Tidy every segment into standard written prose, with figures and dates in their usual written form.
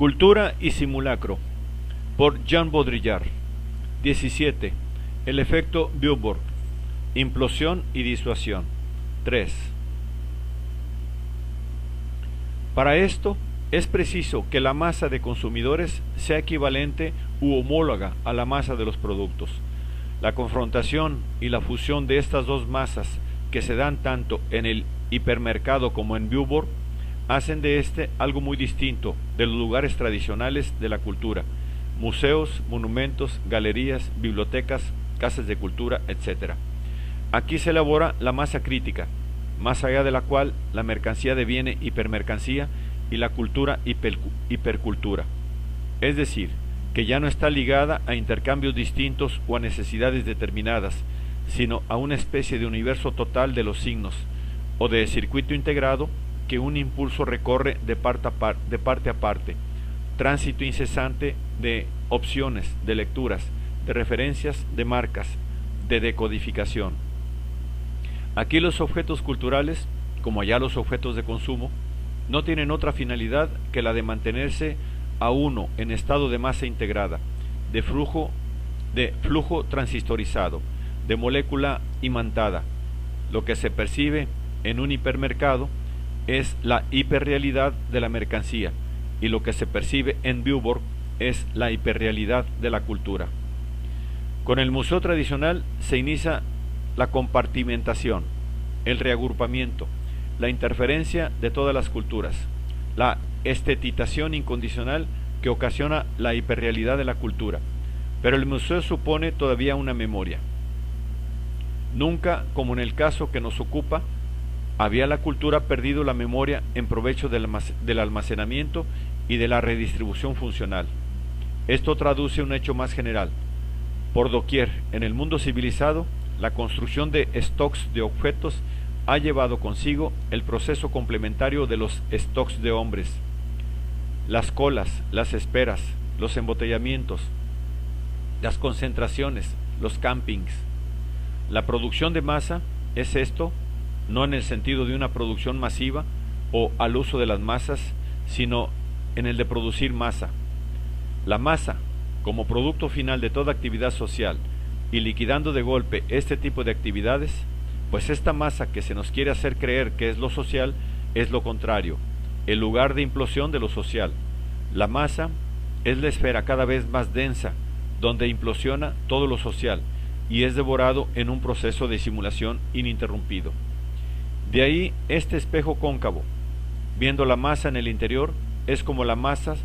Cultura y simulacro, por Jean Baudrillard. 17. El efecto Billboard, implosión y disuasión. 3. Para esto es preciso que la masa de consumidores sea equivalente u homóloga a la masa de los productos. La confrontación y la fusión de estas dos masas, que se dan tanto en el hipermercado como en Billboard, hacen de este algo muy distinto de los lugares tradicionales de la cultura: museos, monumentos, galerías, bibliotecas, casas de cultura, etc. Aquí se elabora la masa crítica, más allá de la cual la mercancía deviene hipermercancía y la cultura hipercultura. Es decir, que ya no está ligada a intercambios distintos o a necesidades determinadas, sino a una especie de universo total de los signos, o de circuito integrado que un impulso recorre de parte a parte, tránsito incesante de opciones, de lecturas, de referencias, de marcas, de decodificación. Aquí los objetos culturales, como allá los objetos de consumo, no tienen otra finalidad que la de mantenerse a uno en estado de masa integrada, de flujo transistorizado, de molécula imantada. Lo que se percibe en un hipermercado es la hiperrealidad de la mercancía, y lo que se percibe en Billboard es la hiperrealidad de la cultura. Con el museo tradicional se inicia la compartimentación, el reagrupamiento, la interferencia de todas las culturas, la estetización incondicional que ocasiona la hiperrealidad de la cultura. Pero el museo supone todavía una memoria. Nunca, como en el caso que nos ocupa, había la cultura perdido la memoria en provecho del almacenamiento y de la redistribución funcional. Esto traduce un hecho más general. Por doquier, en el mundo civilizado, la construcción de stocks de objetos ha llevado consigo el proceso complementario de los stocks de hombres. Las colas, las esperas, los embotellamientos, las concentraciones, los campings. La producción de masa es esto, no en el sentido de una producción masiva o al uso de las masas, sino en el de producir masa. La masa, como producto final de toda actividad social, y liquidando de golpe este tipo de actividades, pues esta masa que se nos quiere hacer creer que es lo social, es lo contrario, el lugar de implosión de lo social. La masa es la esfera cada vez más densa, donde implosiona todo lo social, y es devorado en un proceso de simulación ininterrumpido. De ahí este espejo cóncavo. Viendo la masa en el interior, es como las masas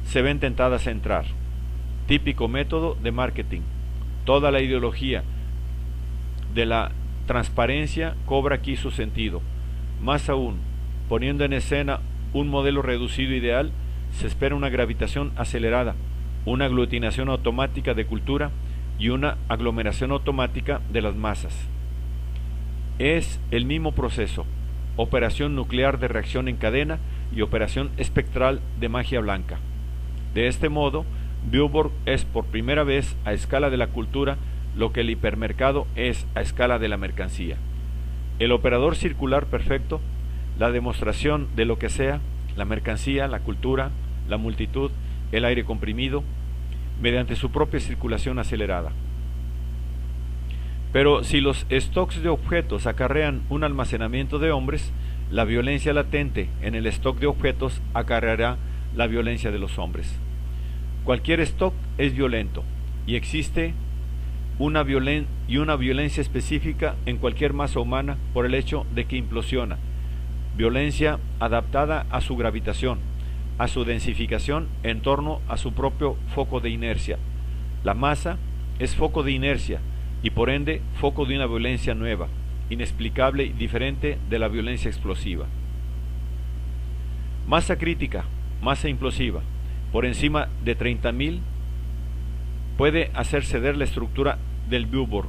se ven tentadas a entrar. Típico método de marketing. Toda la ideología de la transparencia cobra aquí su sentido. Más aún, poniendo en escena un modelo reducido ideal, se espera una gravitación acelerada, una aglutinación automática de cultura y una aglomeración automática de las masas. Es el mismo proceso: operación nuclear de reacción en cadena y operación espectral de magia blanca. De este modo, Billboard es por primera vez a escala de la cultura lo que el hipermercado es a escala de la mercancía. El operador circular perfecto, la demostración de lo que sea, la mercancía, la cultura, la multitud, el aire comprimido, mediante su propia circulación acelerada. Pero si los stocks de objetos acarrean un almacenamiento de hombres, la violencia latente en el stock de objetos acarreará la violencia de los hombres. Cualquier stock es violento, y existe una violencia específica en cualquier masa humana por el hecho de que implosiona. Violencia adaptada a su gravitación, a su densificación en torno a su propio foco de inercia. La masa es foco de inercia y por ende foco de una violencia nueva, inexplicable y diferente de la violencia explosiva. Masa crítica, masa implosiva, por encima de 30.000, puede hacer ceder la estructura del Billboard.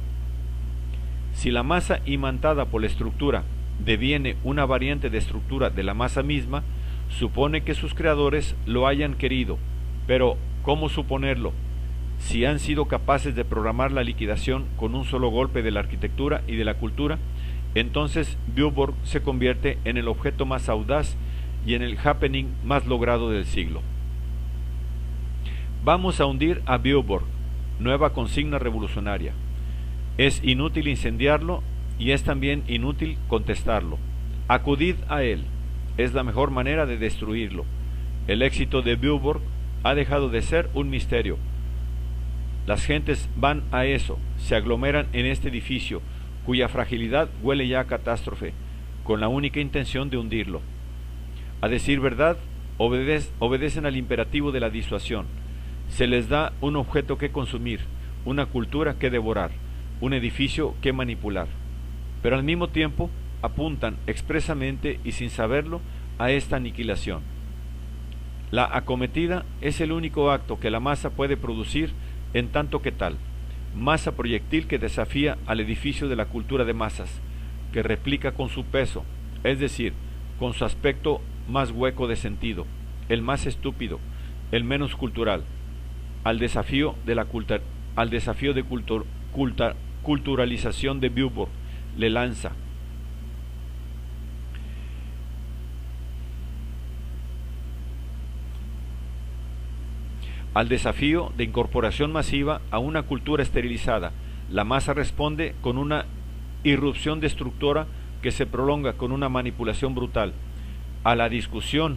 Si la masa imantada por la estructura deviene una variante de estructura de la masa misma, supone que sus creadores lo hayan querido, pero ¿cómo suponerlo? Si han sido capaces de programar la liquidación con un solo golpe de la arquitectura y de la cultura, entonces Billboard se convierte en el objeto más audaz y en el happening más logrado del siglo. Vamos a hundir a Viborg, nueva consigna revolucionaria. Es inútil incendiarlo y es también inútil contestarlo. Acudid a él, es la mejor manera de destruirlo. El éxito de Viborg ha dejado de ser un misterio. Las gentes van a eso, se aglomeran en este edificio, cuya fragilidad huele ya a catástrofe, con la única intención de hundirlo. A decir verdad, obedecen al imperativo de la disuasión. Se les da un objeto que consumir, una cultura que devorar, un edificio que manipular. Pero al mismo tiempo apuntan expresamente y sin saberlo a esta aniquilación. La acometida es el único acto que la masa puede producir en tanto que tal, masa proyectil que desafía al edificio de la cultura de masas, que replica con su peso, es decir, con su aspecto más hueco de sentido, el más estúpido, el menos cultural, al desafío de culturalización de Viborg, le lanza. Al desafío de incorporación masiva a una cultura esterilizada, la masa responde con una irrupción destructora que se prolonga con una manipulación brutal. A la disuasión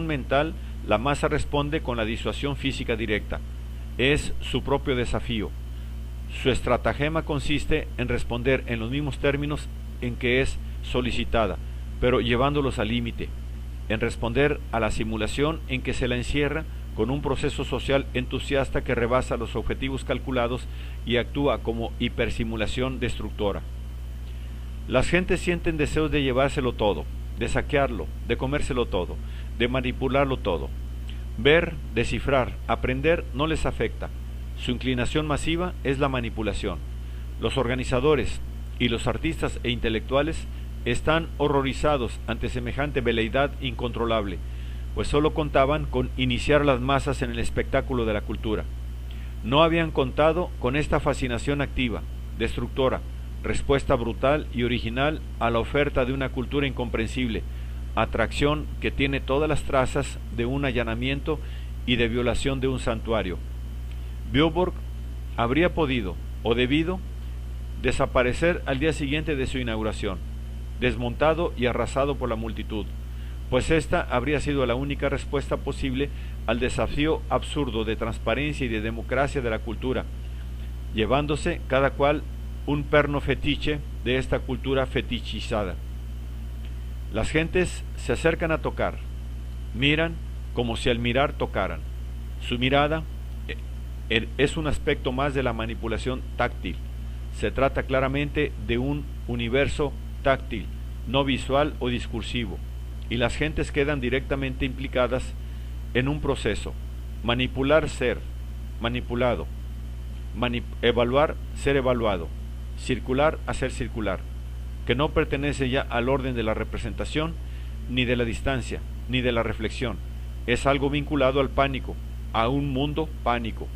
mental, la masa responde con la disuasión física directa. Es su propio desafío. Su estratagema consiste en responder en los mismos términos en que es solicitada, pero llevándolos al límite, en responder a la simulación en que se la encierra con un proceso social entusiasta que rebasa los objetivos calculados y actúa como hipersimulación destructora. Las gentes sienten deseos de llevárselo todo, de saquearlo, de comérselo todo, de manipularlo todo. Ver, descifrar, aprender no les afecta. Su inclinación masiva es la manipulación. Los organizadores y los artistas e intelectuales están horrorizados ante semejante veleidad incontrolable, pues solo contaban con iniciar las masas en el espectáculo de la cultura. No habían contado con esta fascinación activa, destructora, respuesta brutal y original a la oferta de una cultura incomprensible, atracción que tiene todas las trazas de un allanamiento y de violación de un santuario. Viborg habría podido, o debido, desaparecer al día siguiente de su inauguración, desmontado y arrasado por la multitud, pues esta habría sido la única respuesta posible al desafío absurdo de transparencia y de democracia de la cultura, llevándose cada cual un perno fetiche de esta cultura fetichizada. Las gentes se acercan a tocar, miran como si al mirar tocaran. Su mirada es un aspecto más de la manipulación táctil. Se trata claramente de un universo táctil, no visual o discursivo, y las gentes quedan directamente implicadas en un proceso: manipular, ser manipulado; evaluar, ser evaluado; circular, hacer circular, que no pertenece ya al orden de la representación, ni de la distancia, ni de la reflexión. Es algo vinculado al pánico, a un mundo pánico.